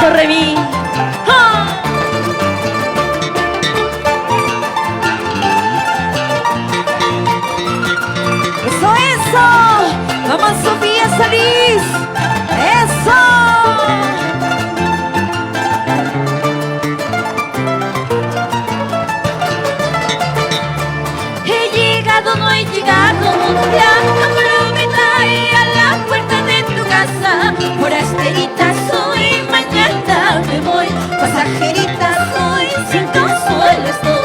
do, re, mi. ¡Ah! Eso, eso. Vamos, Sofía Solís. Eso. He llegado, no he llegado, la promesa y a la puerta de tu casa. Forasterita soy, mañana me voy. Pasajerita soy, sin consuelo estoy.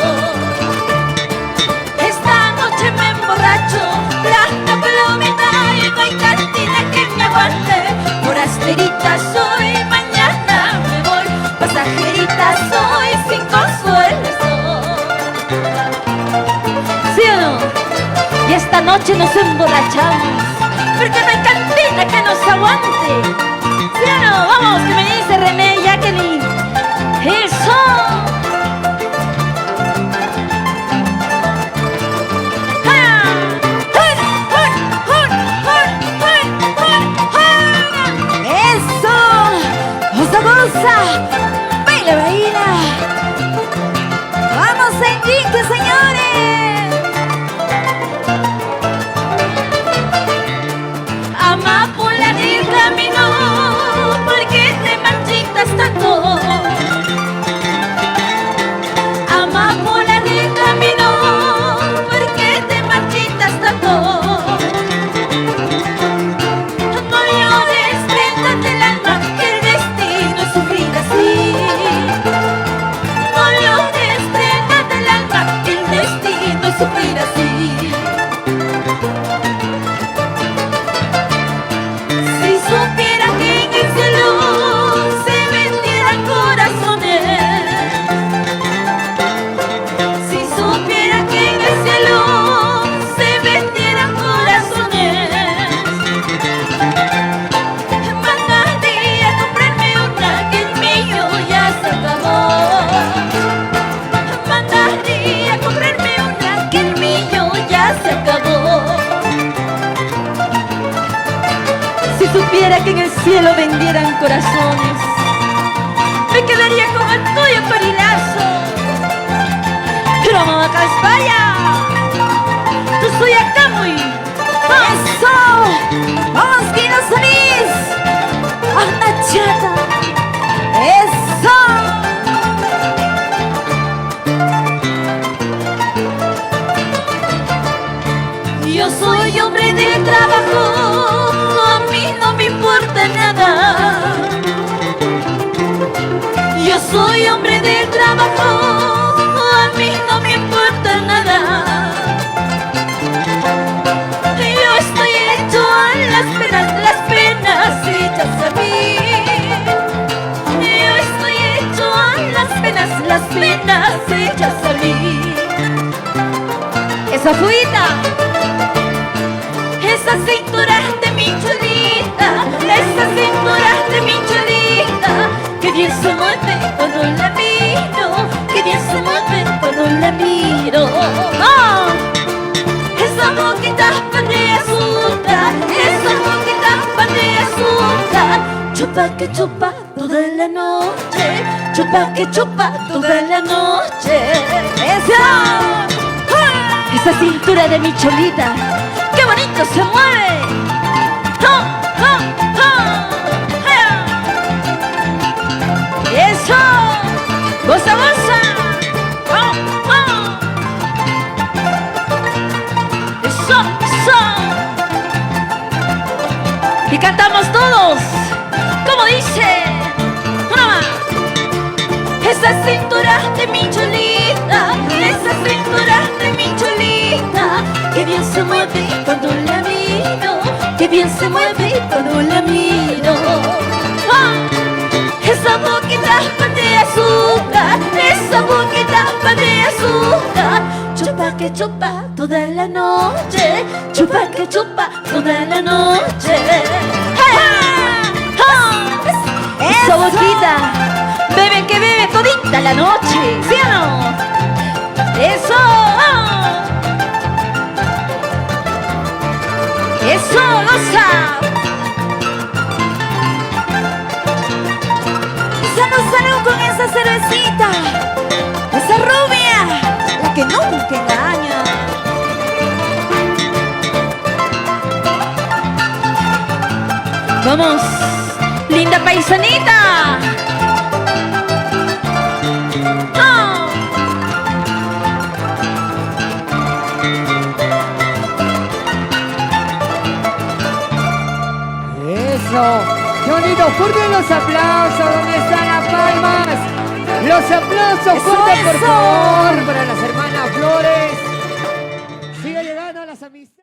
Esta noche me emborracho, la promesa y no hay cantina que me aguante. Forasterita soy, mañana me voy. Pasajerita soy, sin consuelo estoy. ¿Sí o no? Y esta noche nos emborrachamos porque no hay cantina que nos aguante. ¿Sí o no? Vamos, que me dice René y Jacqueline. ¡Eso! ¡Eso! ¡Goza, goza! ¡Baila, baila! ¡Vamos, Enrique, señores! Amapola del camino, ¿por qué te marchitas tanto? Amapola del camino, ¿por qué te marchitas tanto? No llores, préndate el alma, que el destino es sufrir así. No llores, préndate el alma, que el destino es sufrir así. Si supiera que en el cielo se vendieran corazones, si supiera que en el cielo se vendieran corazones, mandaría a comprarme una que el mío ya se acabó. Mandaría a comprarme una que el mío ya se acabó. Si supiera que en el cielo vendieran corazones, me quedaría con el tuyo, Corilazo. Pero vamos acá, vaya. Yo soy acá muy. ¡Eso! ¡Vamos, Guido Solís! ¡Anda, chata! ¡Eso! Yo soy hombre de trabajo, a mí no me importa nada. Yo soy hombre de trabajo, a mí no me importa nada. Yo estoy hecho a las penas hechas a mí. Yo estoy hecho a las penas hechas a mí. Esa fuita. Esa cintura de mi chulita, esa cintura de mi chulita, que bien se mueve cuando la miro, que bien se mueve cuando la miro. ¡Oh! Esa boquita de azúcar, esa boquita de azúcar, chupa que chupa toda la noche, chupa que chupa toda la noche. Esa cintura de mi cholita, ¡qué bonito se mueve! ¡Oh, oh, oh! ¡Eso! ¡Goza, goza! ¡Oh, oh! ¡Eso, eso! Y cantamos todos, como dice, una más. Esa cintura de mi cholita, esa cintura de mi cholita, que bien se mueve cuando la miro, que bien se mueve cuando la miro. ¡Ah! Esa boquita de azúcar, esa boquita de azúcar, chupa que chupa toda la noche, chupa que chupa toda la noche. Esa boquita, bebe que bebe todita la noche, ¿sí o no? Eso, eso, goza. Vamos, linda paisanita. Oh. Eso. Qué bonito. Fuertes los aplausos. ¿Dónde están las palmas? Los aplausos fuertes, por favor, para las hermanas Flores.